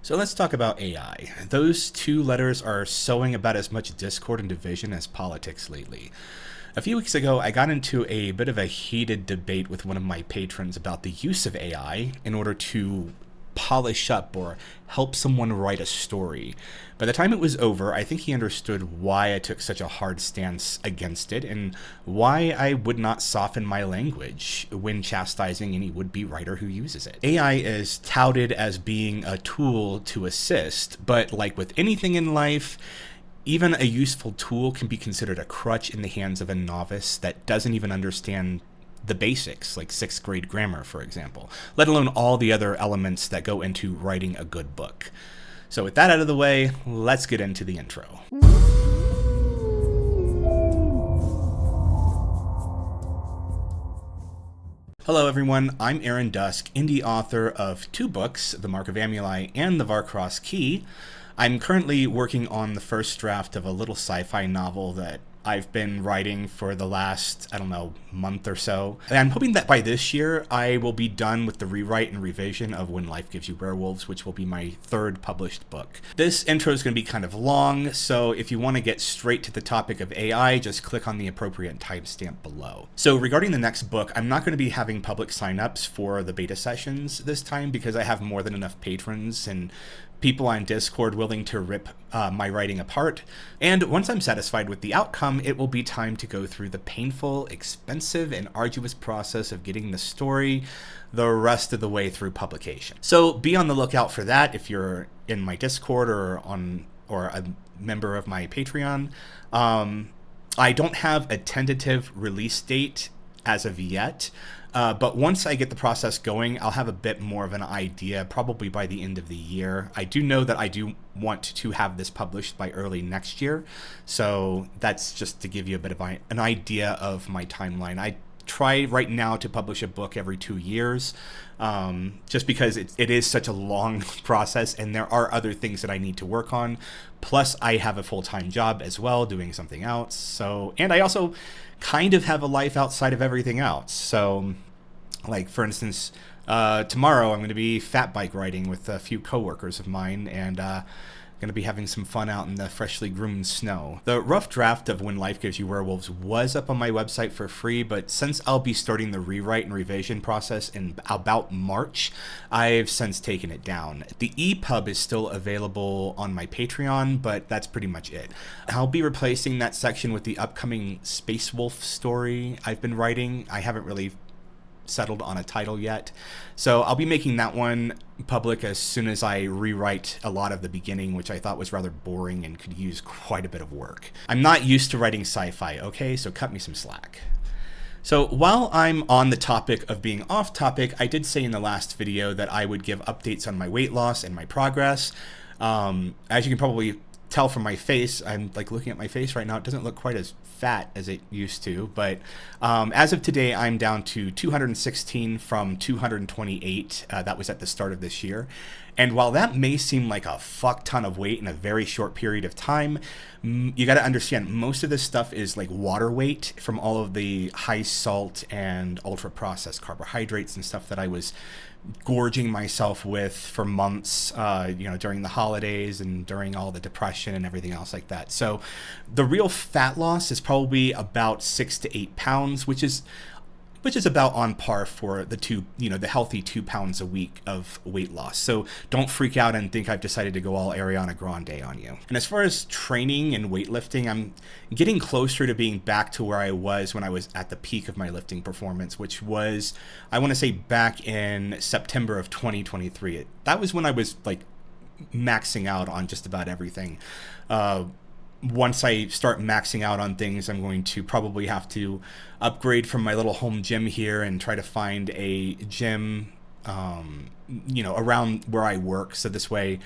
So let's talk about AI. Those two letters are sowing about as much discord and division as politics lately. A few weeks ago, I got into a bit of a heated debate with one of my patrons about the use of AI in order to polish up or help someone write a story. By the time it was over, I think he understood why I took such a hard stance against it and why I would not soften my language when chastising any would-be writer who uses it. AI is touted as being a tool to assist, but like with anything in life, even a useful tool can be considered a crutch in the hands of a novice that doesn't even understand the basics, like 6th grade grammar, for example, let alone all the other elements that go into writing a good book. So with that out of the way, let's get into the intro. Hello everyone, I'm Aaron Dusk, indie author of 2 books, The Mark of Amuli and The Varcross Key. I'm currently working on the first draft of a little sci-fi novel that I've been writing for the last, month or so. And I'm hoping that by this year, I will be done with the rewrite and revision of When Life Gives You Werewolves, which will be my 3rd published book. This intro is going to be kind of long, so if you want to get straight to the topic of AI, just click on the appropriate timestamp below. So regarding the next book, I'm not going to be having public signups for the beta sessions this time because I have more than enough patrons and people on Discord willing to rip my writing apart. And once I'm satisfied with the outcome, it will be time to go through the painful, expensive, and arduous process of getting the story the rest of the way through publication. So be on the lookout for that if you're in my Discord or a member of my Patreon. I don't have a tentative release date as of yet. But once I get the process going, I'll have a bit more of an idea, probably by the end of the year. I do know that I do want to have this published by early next year. So that's just to give you a bit of an idea of my timeline. I try right now to publish a book every 2 years, just because it is such a long process and there are other things that I need to work on. Plus, I have a full-time job as well, doing something else. And I also kind of have a life outside of everything else. So, like, for instance, tomorrow I'm going to be fat bike riding with a few coworkers of mine and going to be having some fun out in the freshly groomed snow. The rough draft of When Life Gives You Werewolves was up on my website for free, but since I'll be starting the rewrite and revision process in about March, I've since taken it down. The EPUB is still available on my Patreon, but that's pretty much it. I'll be replacing that section with the upcoming Space Wolf story I've been writing. I haven't really settled on a title yet, so I'll be making that one public as soon as I rewrite a lot of the beginning, which I thought was rather boring and could use quite a bit of work. I'm not used to writing sci-fi, okay, so cut me some slack. So while I'm on the topic of being off topic, I did say in the last video that I would give updates on my weight loss and my progress. As you can probably tell from my face, I'm like looking at my face right now, it doesn't look quite as fat as it used to, but as of today I'm down to 216 from 228. That was at the start of this year, and while that may seem like a fuck ton of weight in a very short period of time, you got to understand most of this stuff is like water weight from all of the high salt and ultra processed carbohydrates and stuff that I was gorging myself with for months, during the holidays and during all the depression and everything else like that. So the real fat loss is probably about 6 to 8 pounds, which is about on par for the healthy 2 pounds a week of weight loss. So don't freak out and think I've decided to go all Ariana Grande on you. And as far as training and weightlifting, I'm getting closer to being back to where I was when I was at the peak of my lifting performance, which was, I want to say, back in September of 2023. That was when I was like maxing out on just about everything. Once I start maxing out on things, I'm going to probably have to upgrade from my little home gym here and try to find a gym, around where I work. So this way,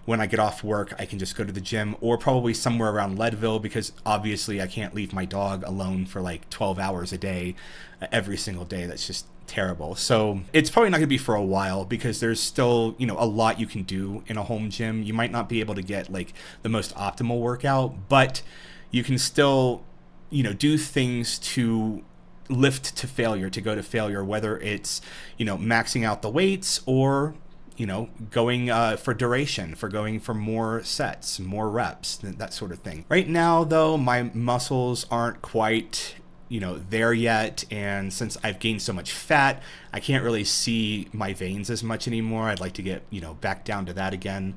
when I get off work, I can just go to the gym, or probably somewhere around Leadville, because obviously I can't leave my dog alone for like 12 hours a day, every single day. That's just terrible. So it's probably not going to be for a while because there's still, a lot you can do in a home gym. You might not be able to get like the most optimal workout, but you can still, do things to lift to failure, to go to failure, whether it's, maxing out the weights or, going for duration, for going for more sets, more reps, that sort of thing. Right now, though, my muscles aren't quite there yet, and since I've gained so much fat, I can't really see my veins as much anymore. I'd like to get back down to that again.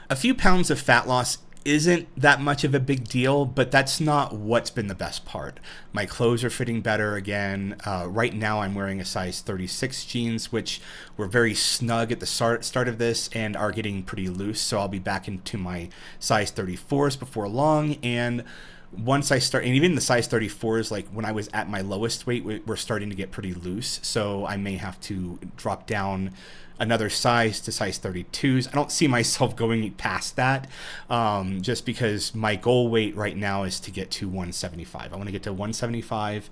A few pounds of fat loss isn't that much of a big deal, but that's not what's been the best part. My clothes are fitting better again. Right now I'm wearing a size 36 jeans, which were very snug at the start of this and are getting pretty loose, so I'll be back into my size 34s before long. And once I start, and even the size 34s, like when I was at my lowest weight, we're starting to get pretty loose. So I may have to drop down another size to size 32s. I don't see myself going past that, just because my goal weight right now is to get to 175. I want to get to 175.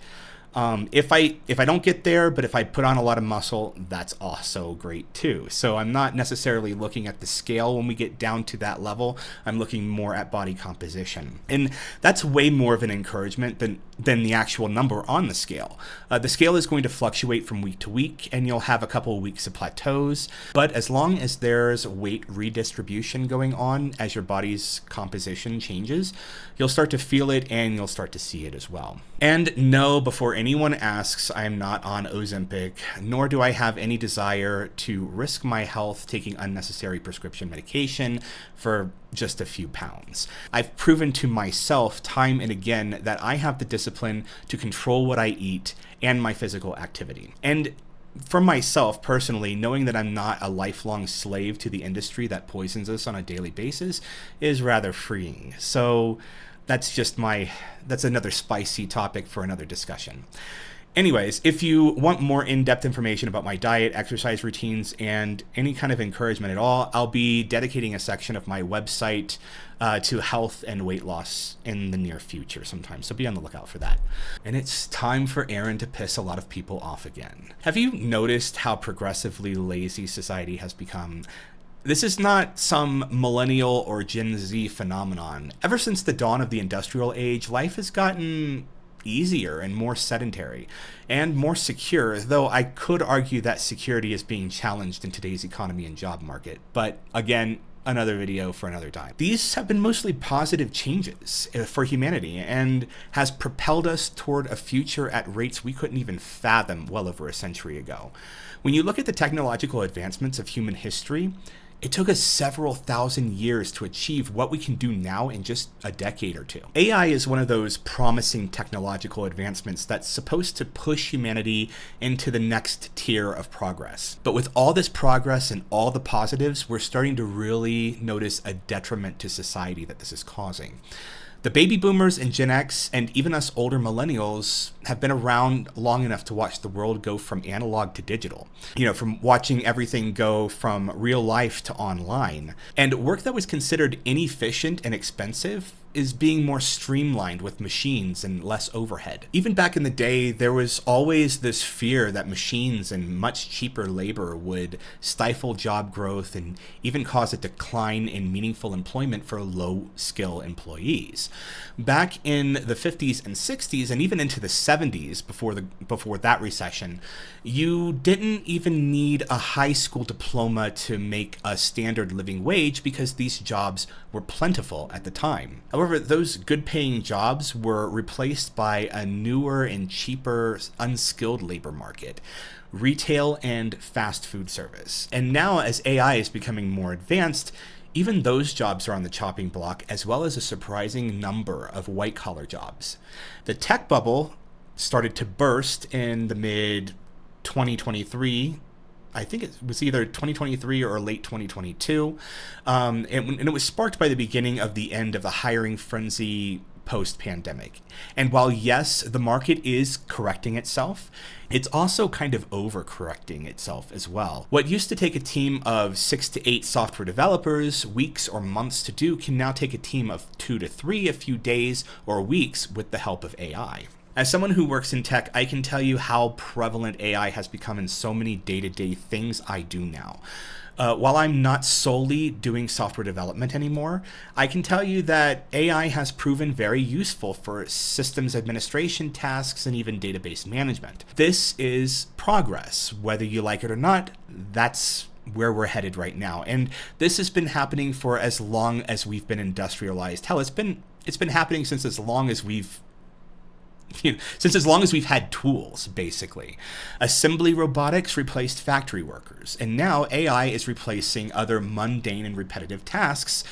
If I don't get there, but if I put on a lot of muscle, that's also great too. So I'm not necessarily looking at the scale when we get down to that level. I'm looking more at body composition. And that's way more of an encouragement than the actual number on the scale. The scale is going to fluctuate from week to week, and you'll have a couple of weeks of plateaus. But as long as there's weight redistribution going on as your body's composition changes, you'll start to feel it and you'll start to see it as well. And no, before anyone asks, I am not on Ozempic, nor do I have any desire to risk my health taking unnecessary prescription medication for just a few pounds. I've proven to myself time and again that I have the discipline to control what I eat and my physical activity. And for myself personally, knowing that I'm not a lifelong slave to the industry that poisons us on a daily basis is rather freeing. So that's another spicy topic for another discussion. Anyways, if you want more in-depth information about my diet, exercise routines, and any kind of encouragement at all, I'll be dedicating a section of my website to health and weight loss in the near future sometime, so be on the lookout for that. And it's time for Aaron to piss a lot of people off again. Have you noticed how progressively lazy society has become? This is not some millennial or Gen Z phenomenon. Ever since the dawn of the industrial age, life has gotten easier and more sedentary and more secure, though I could argue that security is being challenged in today's economy and job market. But again, another video for another time. These have been mostly positive changes for humanity and has propelled us toward a future at rates we couldn't even fathom well over a century ago. When you look at the technological advancements of human history, it took us several thousand years to achieve what we can do now in just a decade or two. AI is one of those promising technological advancements that's supposed to push humanity into the next tier of progress. But with all this progress and all the positives, we're starting to really notice a detriment to society that this is causing. The baby boomers and Gen X, and even us older millennials, have been around long enough to watch the world go from analog to digital. From watching everything go from real life to online. And work that was considered inefficient and expensive is being more streamlined with machines and less overhead. Even back in the day, there was always this fear that machines and much cheaper labor would stifle job growth and even cause a decline in meaningful employment for low-skill employees. Back in the 50s and 60s, and even into the 70s, before that recession, you didn't even need a high school diploma to make a standard living wage because these jobs were plentiful at the time. However, those good-paying jobs were replaced by a newer and cheaper unskilled labor market, retail and fast food service. And now, as AI is becoming more advanced, even those jobs are on the chopping block, as well as a surprising number of white-collar jobs. The tech bubble started to burst in the mid-2023. I think it was either 2023 or late 2022. And it was sparked by the beginning of the end of the hiring frenzy post-pandemic. And while, yes, the market is correcting itself, it's also kind of overcorrecting itself as well. What used to take a team of 6 to 8 software developers weeks or months to do can now take a team of 2 to 3 a few days or weeks with the help of AI. As someone who works in tech, I can tell you how prevalent AI has become in so many day-to-day things I do now. While I'm not solely doing software development anymore, I can tell you that AI has proven very useful for systems administration tasks and even database management. This is progress. Whether you like it or not, that's where we're headed right now. And this has been happening for as long as we've been industrialized. Hell, it's been happening since as long as we've had tools, basically. Assembly robotics replaced factory workers, and now AI is replacing other mundane and repetitive tasks.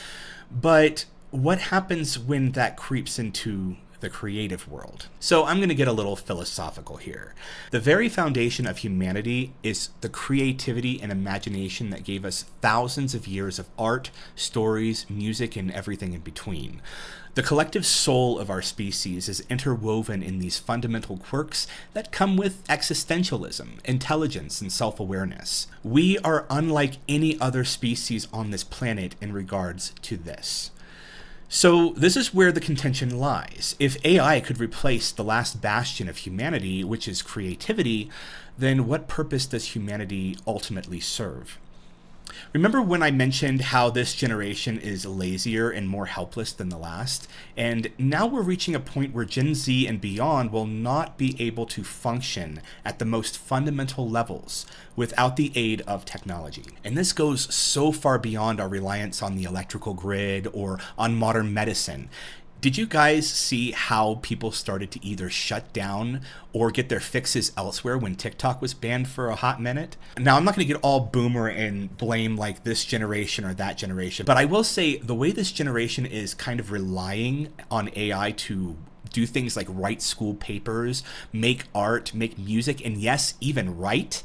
But what happens when that creeps into the creative world? So I'm going to get a little philosophical here. The very foundation of humanity is the creativity and imagination that gave us thousands of years of art, stories, music, and everything in between. The collective soul of our species is interwoven in these fundamental quirks that come with existentialism, intelligence, and self-awareness. We are unlike any other species on this planet in regards to this. So this is where the contention lies. If AI could replace the last bastion of humanity, which is creativity, then what purpose does humanity ultimately serve? Remember when I mentioned how this generation is lazier and more helpless than the last? And now we're reaching a point where Gen Z and beyond will not be able to function at the most fundamental levels without the aid of technology. And this goes so far beyond our reliance on the electrical grid or on modern medicine. Did you guys see how people started to either shut down or get their fixes elsewhere when TikTok was banned for a hot minute? Now, I'm not going to get all boomer and blame like this generation or that generation, but I will say the way this generation is kind of relying on AI to do things like write school papers, make art, make music, and yes, even write,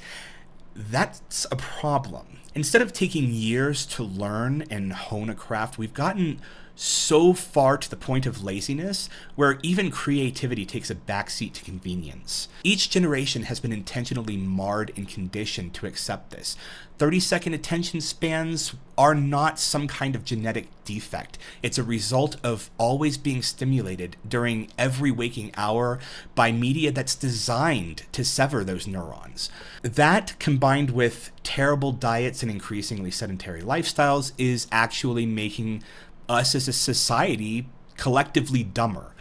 that's a problem. Instead of taking years to learn and hone a craft, we've gotten so far to the point of laziness where even creativity takes a backseat to convenience. Each generation has been intentionally marred and conditioned to accept this. 30-second attention spans are not some kind of genetic defect. It's a result of always being stimulated during every waking hour by media that's designed to sever those neurons. That, combined with terrible diets and increasingly sedentary lifestyles, is actually making us as a society collectively dumber.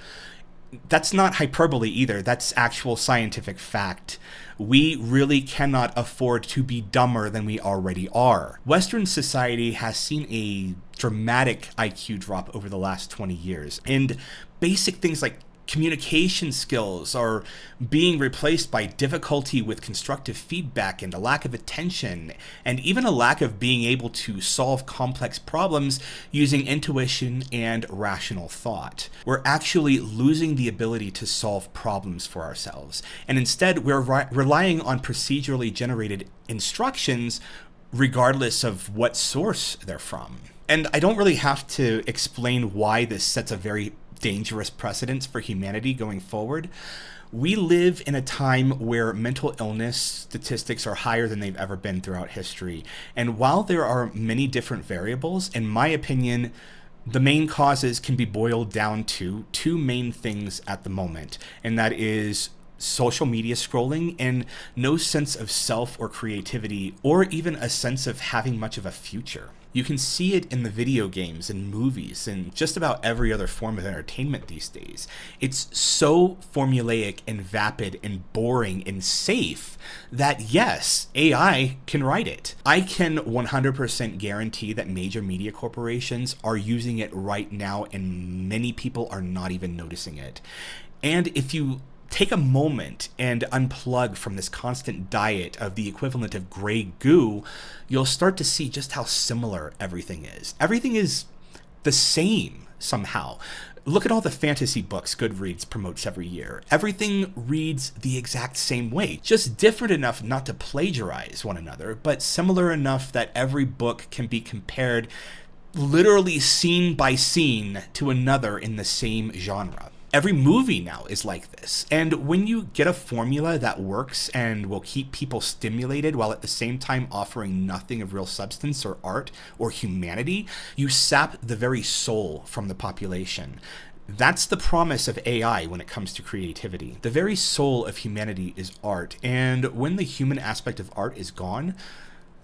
That's not hyperbole either. That's actual scientific fact. We really cannot afford to be dumber than we already are. Western society has seen a dramatic IQ drop over the last 20 years, and basic things like communication skills are being replaced by difficulty with constructive feedback and a lack of attention, and even a lack of being able to solve complex problems using intuition and rational thought. We're actually losing the ability to solve problems for ourselves, and instead we're relying on procedurally generated instructions regardless of what source they're from. And I don't really have to explain why this sets a very dangerous precedents for humanity going forward. We live in a time where mental illness statistics are higher than they've ever been throughout history. And while there are many different variables, in my opinion, the main causes can be boiled down to two main things at the moment, and that is social media scrolling and no sense of self or creativity, or even a sense of having much of a future. You can see it in the video games and movies and just about every other form of entertainment these days. It's so formulaic and vapid and boring and safe that yes, AI can write it. I can 100% guarantee that major media corporations are using it right now, and many people are not even noticing it. And if you take a moment and unplug from this constant diet of the equivalent of gray goo, you'll start to see just how similar everything is. Everything is the same somehow. Look at all the fantasy books Goodreads promotes every year. Everything reads the exact same way, just different enough not to plagiarize one another, but similar enough that every book can be compared literally scene by scene to another in the same genre. Every movie now is like this. And when you get a formula that works and will keep people stimulated while at the same time offering nothing of real substance or art or humanity, you sap the very soul from the population. That's the promise of AI when it comes to creativity. The very soul of humanity is art. And when the human aspect of art is gone,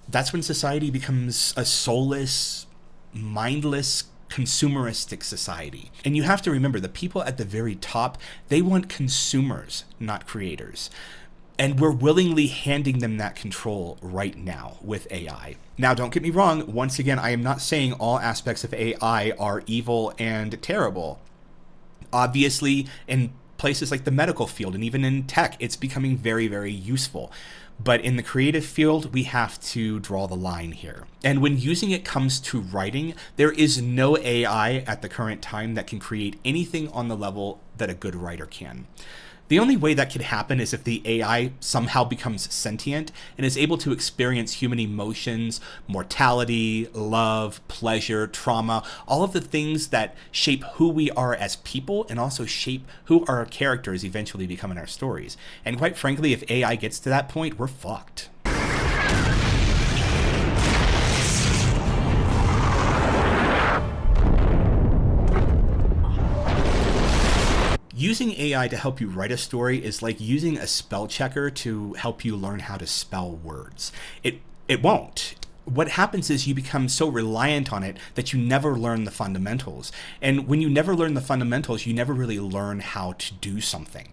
that's when society becomes a soulless, mindless, consumeristic society. And you have to remember, the people at the very top, they want consumers, not creators. And we're willingly handing them that control right now with AI. Now, don't get me wrong. Once again, I am not saying all aspects of AI are evil and terrible. Obviously, in places like the medical field and even in tech, it's becoming very, very useful. But in the creative field, we have to draw the line here. And when using it comes to writing, there is no AI at the current time that can create anything on the level that a good writer can. The only way that could happen is if the AI somehow becomes sentient and is able to experience human emotions, mortality, love, pleasure, trauma, all of the things that shape who we are as people and also shape who our characters eventually become in our stories. And quite frankly, if AI gets to that point, we're fucked. Using AI to help you write a story is like using a spell checker to help you learn how to spell words. It won't. What happens is you become so reliant on it that you never learn the fundamentals. And when you never learn the fundamentals, you never really learn how to do something.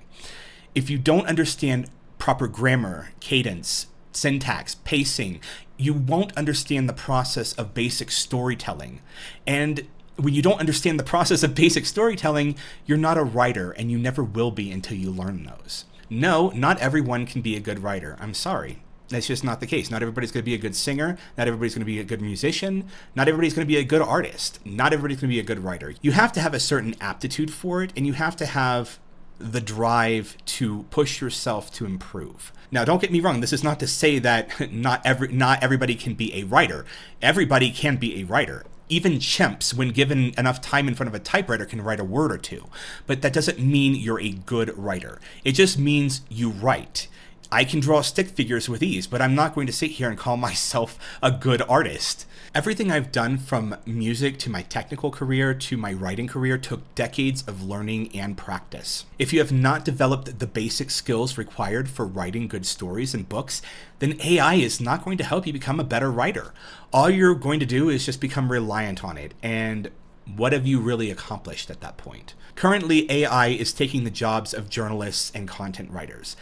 If you don't understand proper grammar, cadence, syntax, pacing, you won't understand the process of basic storytelling. And when you don't understand the process of basic storytelling, you're not a writer, and you never will be until you learn those. No, not everyone can be a good writer. I'm sorry. That's just not the case. Not everybody's going to be a good singer. Not everybody's going to be a good musician. Not everybody's going to be a good artist. Not everybody's going to be a good writer. You have to have a certain aptitude for it, and you have to have the drive to push yourself to improve. Now, don't get me wrong. This is not to say that not everybody can be a writer. Everybody can be a writer. Even chimps, when given enough time in front of a typewriter, can write a word or two. But that doesn't mean you're a good writer. It just means you write. I can draw stick figures with ease, but I'm not going to sit here and call myself a good artist. Everything I've done, from music to my technical career to my writing career, took decades of learning and practice. If you have not developed the basic skills required for writing good stories and books, then AI is not going to help you become a better writer. All you're going to do is just become reliant on it. And what have you really accomplished at that point? Currently, AI is taking the jobs of journalists and content writers.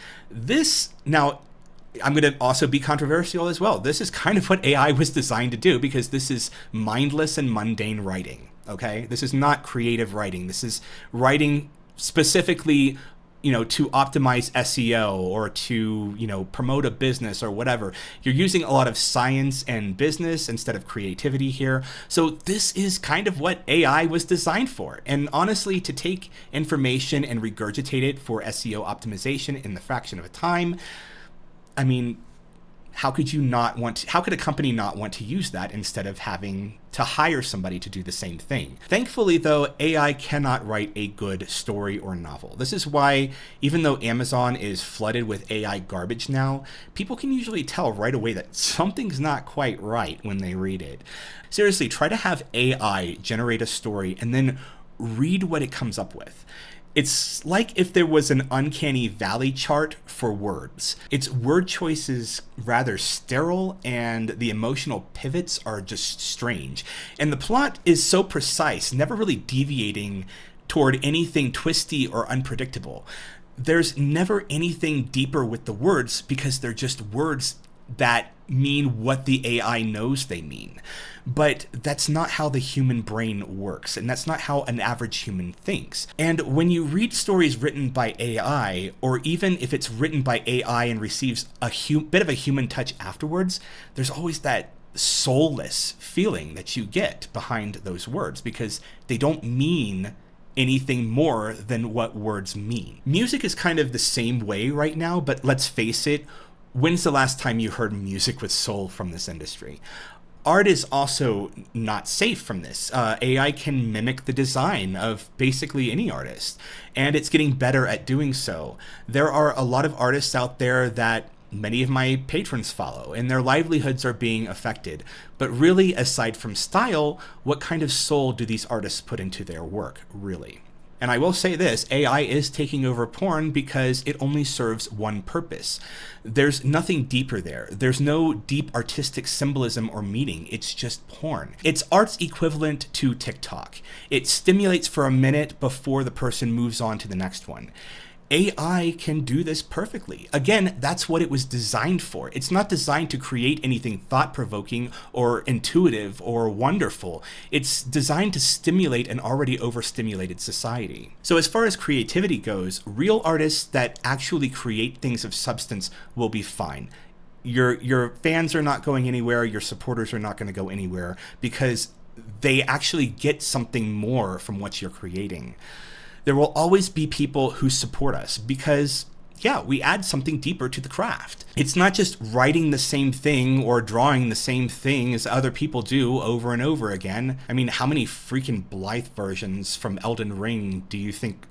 Now, I'm going to also be controversial as well. This is kind of what AI was designed to do, because this is mindless and mundane writing, okay? This is not creative writing. This is writing specifically, to optimize SEO or to, promote a business or whatever. You're using a lot of science and business instead of creativity here. So this is kind of what AI was designed for. And honestly, to take information and regurgitate it for SEO optimization in the fraction of a time, I mean, how could a company not want to use that instead of having to hire somebody to do the same thing? Thankfully, though, AI cannot write a good story or novel. This is why, even though Amazon is flooded with AI garbage now, people can usually tell right away that something's not quite right when they read it. Seriously, try to have AI generate a story and then read what it comes up with. It's like if there was an uncanny valley chart for words. Its word choice is rather sterile, and the emotional pivots are just strange. And the plot is so precise, never really deviating toward anything twisty or unpredictable. There's never anything deeper with the words, because they're just words that mean what the AI knows they mean. But that's not how the human brain works, and that's not how an average human thinks. And when you read stories written by AI, or even if it's written by AI and receives a bit of a human touch afterwards, there's always that soulless feeling that you get behind those words, because they don't mean anything more than what words mean. Music is kind of the same way right now, but let's face it, when's the last time you heard music with soul from this industry? Art is also not safe from this. AI can mimic the design of basically any artist, and it's getting better at doing so. There are a lot of artists out there that many of my patrons follow, and their livelihoods are being affected. But really, aside from style, what kind of soul do these artists put into their work, really? And I will say this, AI is taking over porn because it only serves one purpose. There's nothing deeper there. There's no deep artistic symbolism or meaning. It's just porn. It's art's equivalent to TikTok. It stimulates for a minute before the person moves on to the next one. AI can do this perfectly. Again, that's what it was designed for. It's not designed to create anything thought-provoking or intuitive or wonderful. It's designed to stimulate an already overstimulated society. So as far as creativity goes, real artists that actually create things of substance will be fine. Your fans are not going anywhere, your supporters are not going to go anywhere, because they actually get something more from what you're creating. There will always be people who support us because, yeah, we add something deeper to the craft. It's not just writing the same thing or drawing the same thing as other people do over and over again. I mean, how many freaking Blythe versions from Elden Ring do you think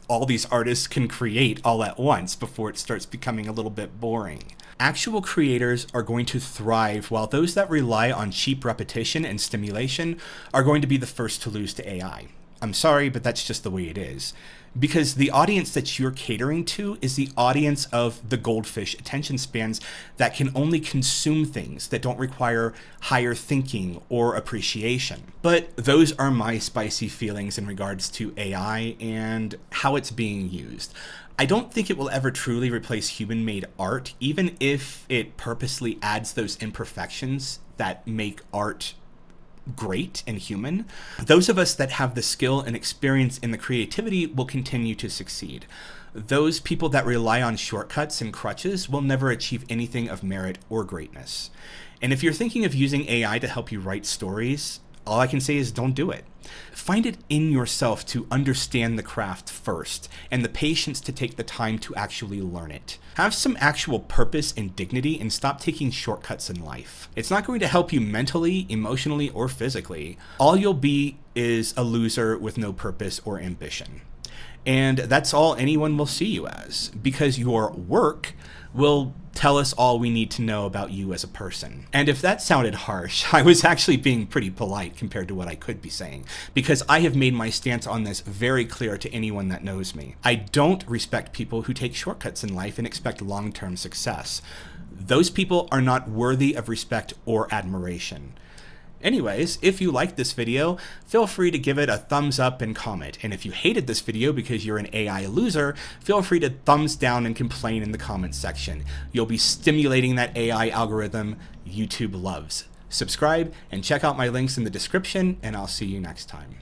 all these artists can create all at once before it starts becoming a little bit boring? Actual creators are going to thrive, while those that rely on cheap repetition and stimulation are going to be the first to lose to AI. I'm sorry, but that's just the way it is. Because the audience that you're catering to is the audience of the goldfish attention spans that can only consume things that don't require higher thinking or appreciation. But those are my spicy feelings in regards to AI and how it's being used. I don't think it will ever truly replace human-made art, even if it purposely adds those imperfections that make art great and human. Those of us that have the skill and experience in the creativity will continue to succeed. Those people that rely on shortcuts and crutches will never achieve anything of merit or greatness. And if you're thinking of using AI to help you write stories, all I can say is don't do it. Find it in yourself to understand the craft first, and the patience to take the time to actually learn it. Have some actual purpose and dignity, and stop taking shortcuts in life. It's not going to help you mentally, emotionally, or physically. All you'll be is a loser with no purpose or ambition. And that's all anyone will see you as, because your work will tell us all we need to know about you as a person. And if that sounded harsh, I was actually being pretty polite compared to what I could be saying, because I have made my stance on this very clear to anyone that knows me. I don't respect people who take shortcuts in life and expect long-term success. Those people are not worthy of respect or admiration. Anyways, if you liked this video, feel free to give it a thumbs up and comment. And if you hated this video because you're an AI loser, feel free to thumbs down and complain in the comments section. You'll be stimulating that AI algorithm YouTube loves. Subscribe and check out my links in the description, and I'll see you next time.